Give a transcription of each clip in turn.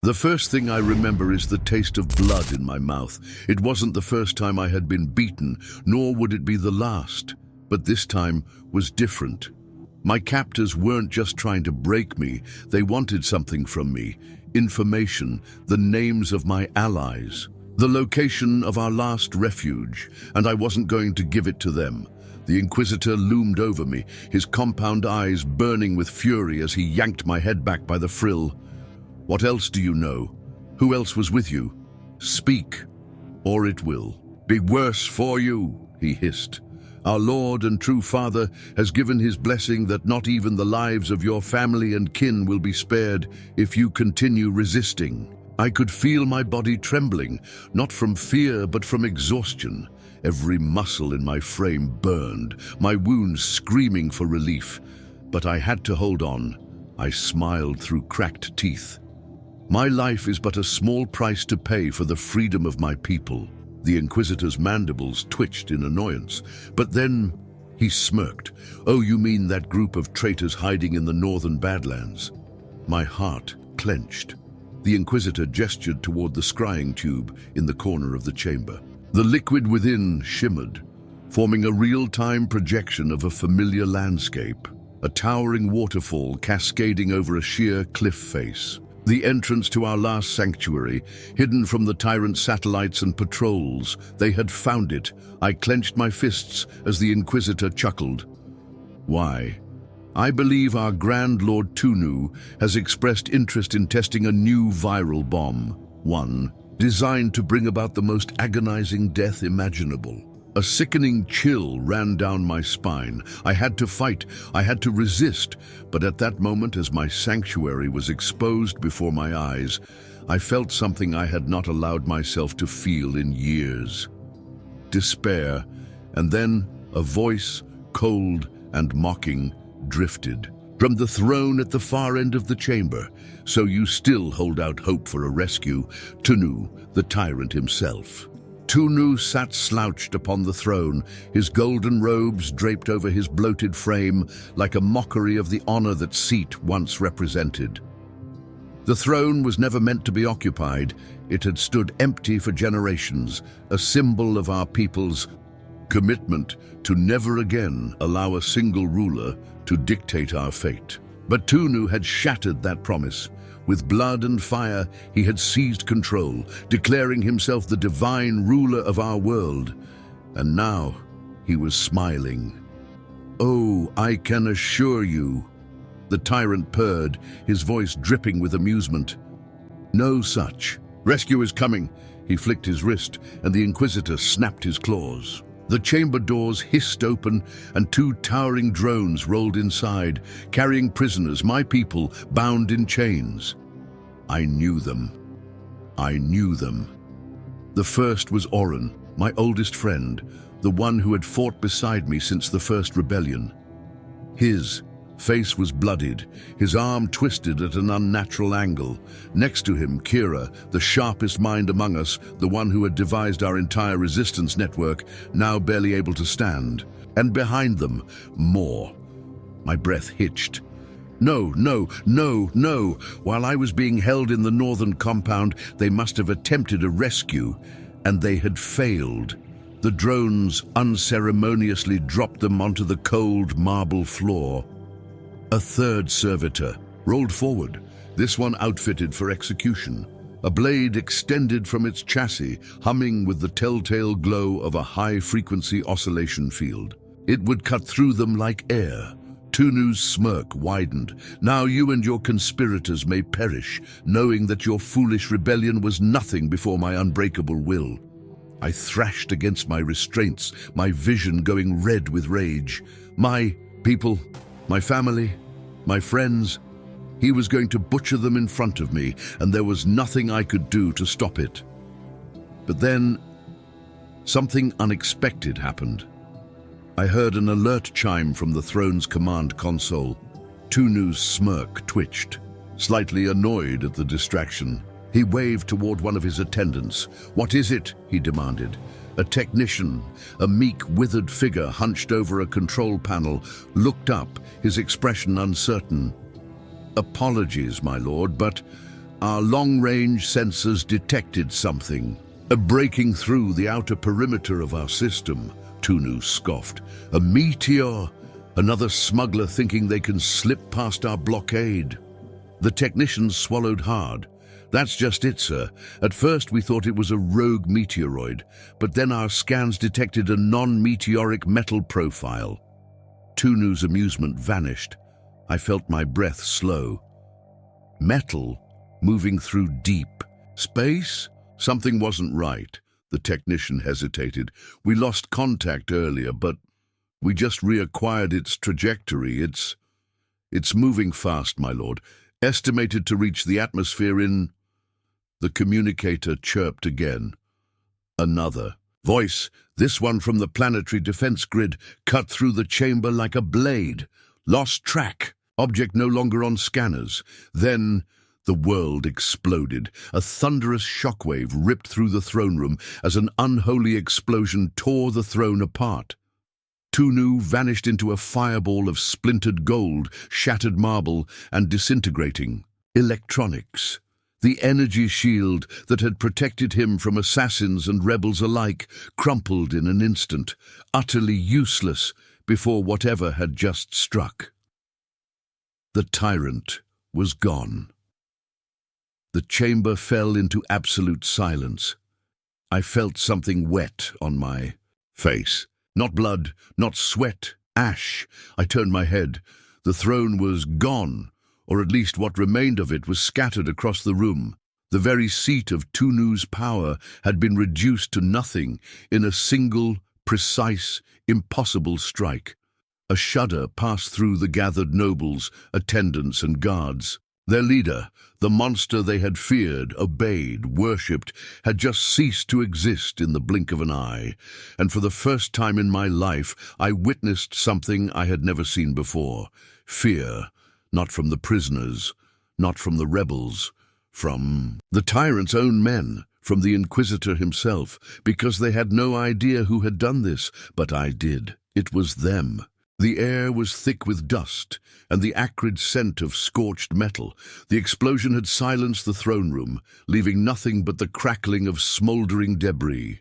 The first thing I remember is the taste of blood in my mouth. It wasn't the first time I had been beaten, nor would it be the last. But this time was different. My captors weren't just trying to break me, they wanted something from me. Information, the names of my allies, the location of our last refuge, and I wasn't going to give it to them. The Inquisitor loomed over me, his compound eyes burning with fury as he yanked my head back by the frill. "What else do you know? Who else was with you? Speak, or it will be worse for you," he hissed. "Our Lord and true Father has given his blessing that not even the lives of your family and kin will be spared if you continue resisting." I could feel my body trembling, not from fear but from exhaustion. Every muscle in my frame burned, my wounds screaming for relief. But I had to hold on. I smiled through cracked teeth. My life is but a small price to pay for the freedom of my people. The Inquisitor's mandibles twitched in annoyance, but then he smirked. "Oh, you mean that group of traitors hiding in the northern Badlands?" My heart clenched. The Inquisitor gestured toward the scrying tube in the corner of the chamber. The liquid within shimmered, forming a real-time projection of a familiar landscape, a towering waterfall cascading over a sheer cliff face. The entrance to our last sanctuary, hidden from the tyrant's satellites and patrols. They had found it. I clenched my fists as the Inquisitor chuckled. "Why? I believe our Grand Lord Tunu has expressed interest in testing a new viral bomb, one designed to bring about the most agonizing death imaginable." A sickening chill ran down my spine. I had to fight, I had to resist, but at that moment, as my sanctuary was exposed before my eyes, I felt something I had not allowed myself to feel in years. Despair, and then a voice, cold and mocking, drifted from the throne at the far end of the chamber. "So you still hold out hope for a rescue? Tunu, the tyrant himself." Tunu sat slouched upon the throne, his golden robes draped over his bloated frame like a mockery of the honor that seat once represented. The throne was never meant to be occupied. It had stood empty for generations, a symbol of our people's commitment to never again allow a single ruler to dictate our fate. But Tunu had shattered that promise. With blood and fire, he had seized control, declaring himself the divine ruler of our world. And now he was smiling. "Oh, I can assure you," the tyrant purred, his voice dripping with amusement. "No such. Rescue is coming." He flicked his wrist, and the Inquisitor snapped his claws. The chamber doors hissed open, and two towering drones rolled inside, carrying prisoners, my people, bound in chains. I knew them. I knew them. The first was Oren, my oldest friend, the one who had fought beside me since the first rebellion. His face was bloodied, his arm twisted at an unnatural angle. Next to him, Kira, the sharpest mind among us, the one who had devised our entire resistance network, now barely able to stand. And behind them, more. My breath hitched. No, no, no, no. While I was being held in the northern compound, they must have attempted a rescue, and they had failed. The drones unceremoniously dropped them onto the cold marble floor. A third servitor rolled forward, this one outfitted for execution. A blade extended from its chassis, humming with the telltale glow of a high-frequency oscillation field. It would cut through them like air. Tunu's smirk widened. "Now you and your conspirators may perish, knowing that your foolish rebellion was nothing before my unbreakable will." I thrashed against my restraints, my vision going red with rage. My people, my family, my friends, he was going to butcher them in front of me, and there was nothing I could do to stop it. But then, something unexpected happened. I heard an alert chime from the throne's command console. Tunu's smirk twitched, slightly annoyed at the distraction. He waved toward one of his attendants. "What is it?" he demanded. A technician, a meek, withered figure hunched over a control panel, looked up, his expression uncertain. "Apologies, my lord, but Our long-range sensors detected something, a breaking through the outer perimeter of our system. Tunu scoffed. A meteor! Another smuggler thinking they can slip past our blockade. The technicians swallowed hard. That's just it, sir. At first we thought it was a rogue meteoroid, but then our scans detected a non-meteoric metal profile. Tunu's amusement vanished. I felt my breath slow. Metal, moving through deep space? Something wasn't right. The technician hesitated. We lost contact earlier, but we just reacquired its trajectory. It's moving fast, my lord. Estimated to reach the atmosphere in... The communicator chirped again. Another voice, this one from the planetary defense grid, cut through the chamber like a blade. Lost track. Object no longer on scanners. Then the world exploded. A thunderous shockwave ripped through the throne room as an unholy explosion tore the throne apart. Tunu vanished into a fireball of splintered gold, shattered marble, and disintegrating electronics. The energy shield that had protected him from assassins and rebels alike crumpled in an instant, utterly useless before whatever had just struck. The tyrant was gone. The chamber fell into absolute silence. I felt something wet on my face. Not blood, not sweat, ash. I turned my head. The throne was gone, or at least what remained of it was scattered across the room. The very seat of Tunu's power had been reduced to nothing in a single, precise, impossible strike. A shudder passed through the gathered nobles, attendants, and guards. Their leader, the monster they had feared, obeyed, worshipped, had just ceased to exist in the blink of an eye. And for the first time in my life, I witnessed something I had never seen before. Fear, not from the prisoners, not from the rebels, from the tyrant's own men, from the Inquisitor himself, because they had no idea who had done this, but I did. It was them. The air was thick with dust and the acrid scent of scorched metal. The explosion had silenced the throne room, leaving nothing but the crackling of smoldering debris.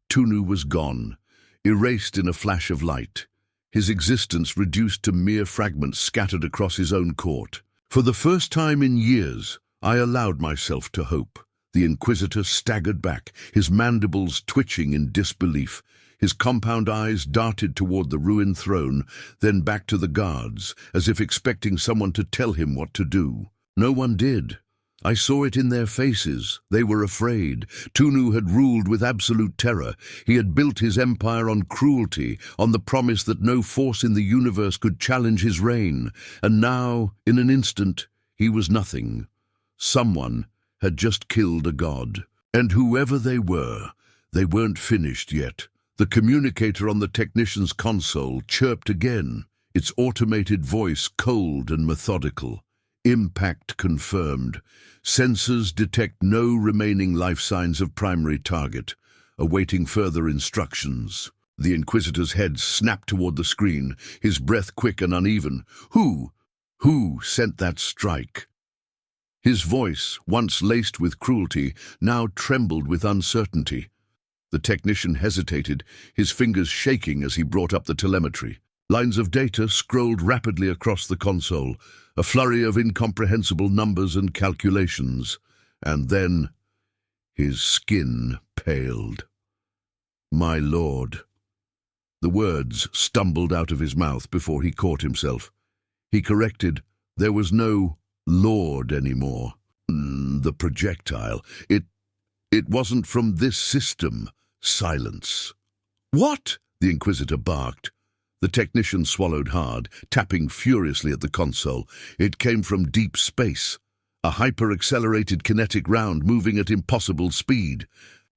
Tunu was gone, erased in a flash of light, his existence reduced to mere fragments scattered across his own court. For the first time in years, I allowed myself to hope. The Inquisitor staggered back, his mandibles twitching in disbelief. His compound eyes darted toward the ruined throne, then back to the guards, as if expecting someone to tell him what to do. No one did. I saw it in their faces. They were afraid. Tunu had ruled with absolute terror. He had built his empire on cruelty, on the promise that no force in the universe could challenge his reign. And now, in an instant, he was nothing. Someone had just killed a god. And whoever they weren't finished yet. The communicator on the technician's console chirped again, its automated voice cold and methodical. Impact confirmed. Sensors detect no remaining life signs of primary target, awaiting further instructions. The Inquisitor's head snapped toward the screen, his breath quick and uneven. Who sent that strike? His voice, once laced with cruelty, now trembled with uncertainty. The technician hesitated, his fingers shaking as he brought up the telemetry. Lines of data scrolled rapidly across the console, a flurry of incomprehensible numbers and calculations. And then his skin paled. My lord. The words stumbled out of his mouth before he caught himself. He corrected, there was no lord anymore. The projectile. It wasn't from this system. Silence. What? The Inquisitor barked. The technician swallowed hard, tapping furiously at the console. It came from deep space. A hyper-accelerated kinetic round moving at impossible speed.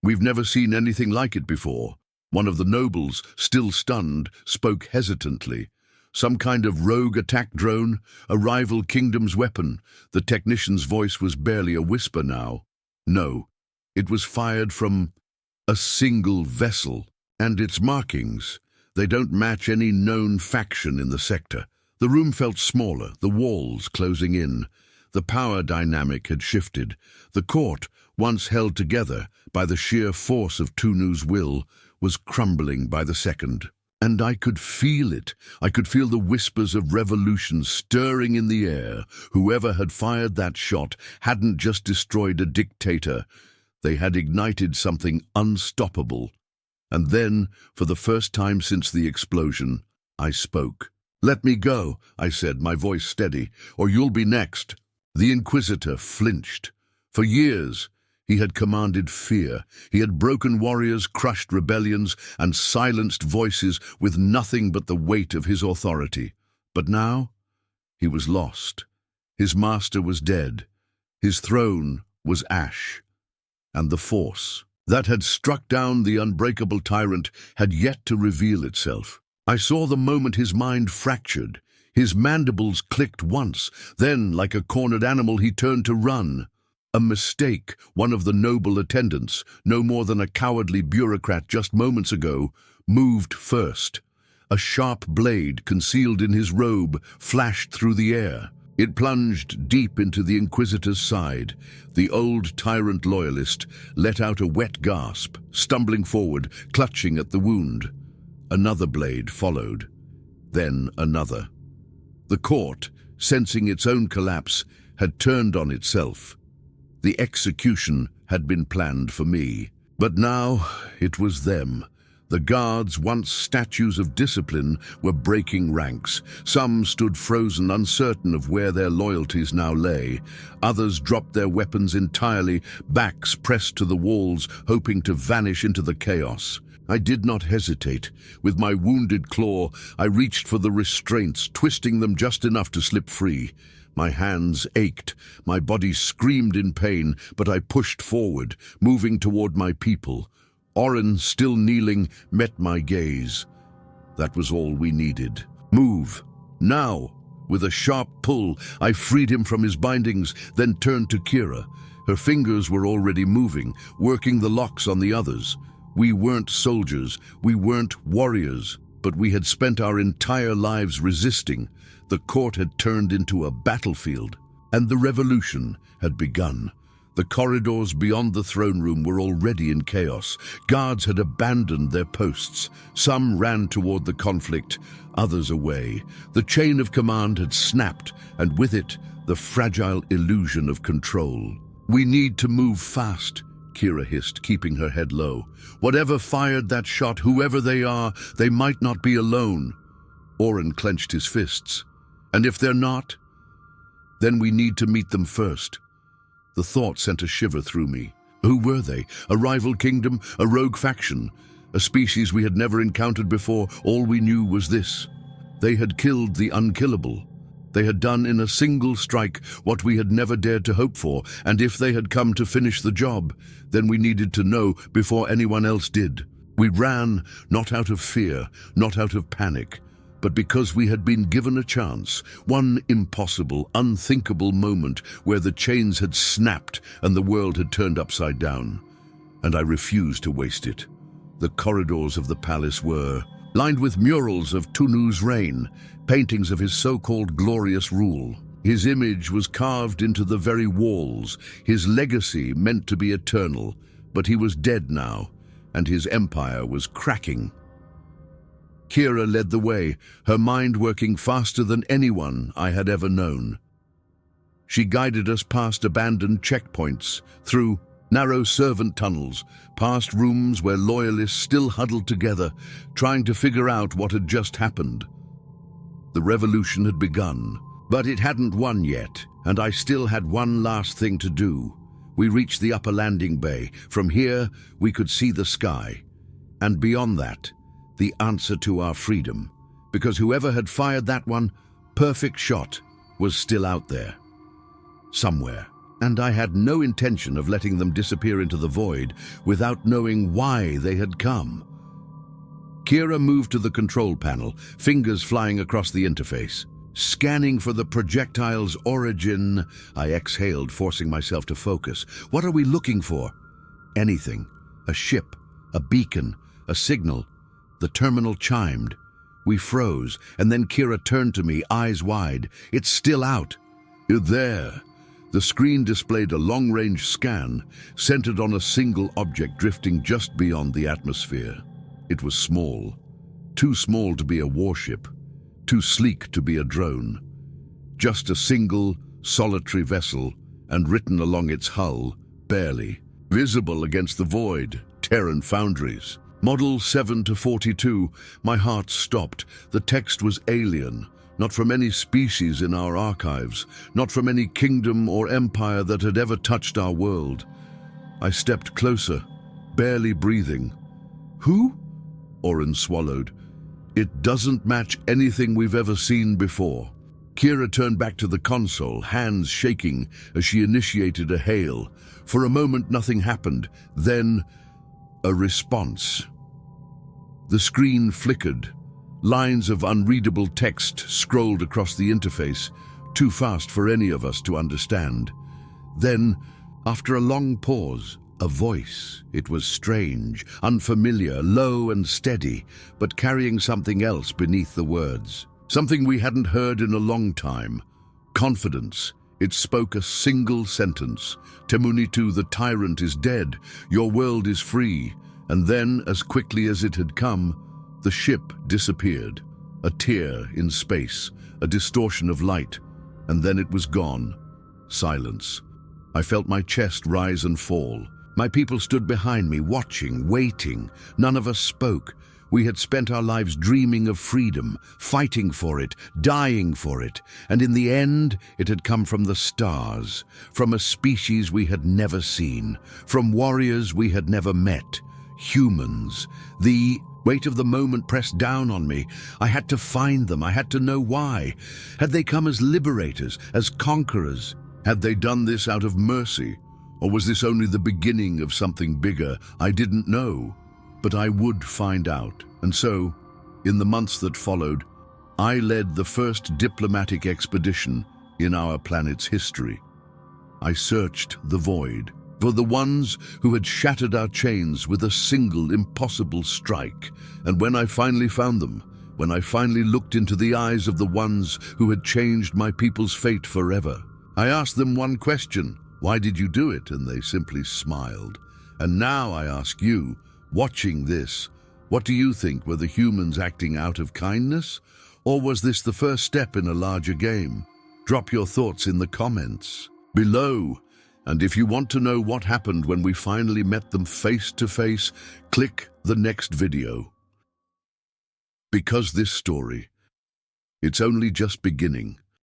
We've never seen anything like it before. One of the nobles, still stunned, spoke hesitantly. Some kind of rogue attack drone, a rival kingdom's weapon. The technician's voice was barely a whisper now. No, it was fired from a single vessel, and its markings, they don't match any known faction in the sector. The room felt smaller, the walls closing in. The power dynamic had shifted. The court, once held together by the sheer force of Tunu's will, was crumbling by the second. And I could feel it. I could feel the whispers of revolution stirring in the air. Whoever had fired that shot hadn't just destroyed a dictator. They had ignited something unstoppable. And then, for the first time since the explosion, I spoke. "Let me go," I said, my voice steady, "or you'll be next." The Inquisitor flinched. For years, he had commanded fear. He had broken warriors, crushed rebellions, and silenced voices with nothing but the weight of his authority. But now, he was lost. His master was dead. His throne was ash. And the force that had struck down the unbreakable tyrant had yet to reveal itself. I saw the moment his mind fractured. His mandibles clicked once. Then, like a cornered animal, he turned to run. A mistake. One of the noble attendants, no more than a cowardly bureaucrat just moments ago, moved first. A sharp blade, concealed in his robe, flashed through the air. It plunged deep into the Inquisitor's side. The old tyrant loyalist let out a wet gasp, stumbling forward, clutching at the wound. Another blade followed. Then another. The court, sensing its own collapse, had turned on itself. The execution had been planned for me. But now it was them. The guards, once statues of discipline, were breaking ranks. Some stood frozen, uncertain of where their loyalties now lay. Others dropped their weapons entirely, backs pressed to the walls, hoping to vanish into the chaos. I did not hesitate. With my wounded claw, I reached for the restraints, twisting them just enough to slip free. My hands ached, my body screamed in pain, but I pushed forward, moving toward my people. Oren, still kneeling, met my gaze. That was all we needed. Move. Now. With a sharp pull, I freed him from his bindings, then turned to Kira. Her fingers were already moving, working the locks on the others. We weren't soldiers, we weren't warriors, but we had spent our entire lives resisting. The court had turned into a battlefield, and the revolution had begun. The corridors beyond the throne room were already in chaos. Guards had abandoned their posts. Some ran toward the conflict, others away. The chain of command had snapped, and with it, the fragile illusion of control. "We need to move fast," Kira hissed, keeping her head low. "Whatever fired that shot, whoever they are, they might not be alone." Oren clenched his fists. "And if they're not, then we need to meet them first." The thought sent a shiver through me. Who were they? A rival kingdom? A rogue faction? A species we had never encountered before? All we knew was this: they had killed the unkillable. They had done in a single strike what we had never dared to hope for, and if they had come to finish the job, then we needed to know before anyone else did. We ran, not out of fear, not out of panic, but because we had been given a chance, one impossible, unthinkable moment where the chains had snapped and the world had turned upside down. And I refused to waste it. The corridors of the palace were lined with murals of Tunu's reign, paintings of his so-called glorious rule. His image was carved into the very walls, his legacy meant to be eternal, but he was dead now, and his empire was cracking. Kira led the way, her mind working faster than anyone I had ever known. She guided us past abandoned checkpoints, through narrow servant tunnels, past rooms where loyalists still huddled together, trying to figure out what had just happened. The revolution had begun, but it hadn't won yet, and I still had one last thing to do. We reached the upper landing bay. From here, we could see the sky. And beyond that, the answer to our freedom. Because whoever had fired that one perfect shot was still out there. Somewhere. And I had no intention of letting them disappear into the void without knowing why they had come. Kira moved to the control panel, fingers flying across the interface. Scanning for the projectile's origin, I exhaled, forcing myself to focus. What are we looking for? Anything. A ship, a beacon, a signal. The terminal chimed. We froze, and then Kira turned to me, eyes wide. "It's still out." "There." The screen displayed a long-range scan centered on a single object drifting just beyond the atmosphere. It was small, too small to be a warship, too sleek to be a drone. Just a single, solitary vessel, and written along its hull, barely, visible against the void, Terran foundries. Model 7 to 42, my heart stopped. The text was alien, not from any species in our archives, not from any kingdom or empire that had ever touched our world. I stepped closer, barely breathing. Who? Oren swallowed. It doesn't match anything we've ever seen before. Kira turned back to the console, hands shaking as she initiated a hail. For a moment, nothing happened. Then, a response. The screen flickered. Lines of unreadable text scrolled across the interface, too fast for any of us to understand. Then, after a long pause, a voice. It was strange, unfamiliar, low and steady, but carrying something else beneath the words. Something we hadn't heard in a long time. Confidence. It spoke a single sentence. Temunitu the Tyrant is dead. Your world is free. And then, as quickly as it had come, the ship disappeared. A tear in space, a distortion of light, and then it was gone. Silence. I felt my chest rise and fall. My people stood behind me, watching, waiting. None of us spoke. We had spent our lives dreaming of freedom, fighting for it, dying for it, and in the end, it had come from the stars, from a species we had never seen, from warriors we had never met. Humans. The weight of the moment pressed down on me. I had to find them. I had to know why. Had they come as liberators, as conquerors? Had they done this out of mercy? Or was this only the beginning of something bigger? I didn't know, but I would find out. And so, in the months that followed, I led the first diplomatic expedition in our planet's history. I searched the void for the ones who had shattered our chains with a single impossible strike. And when I finally found them, when I finally looked into the eyes of the ones who had changed my people's fate forever, I asked them one question: why did you do it? And they simply smiled. And now I ask you, watching this, what do you think? Were the humans acting out of kindness? Or was this the first step in a larger game? Drop your thoughts in the comments below. And if you want to know what happened when we finally met them face to face, click the next video. Because this story, it's only just beginning.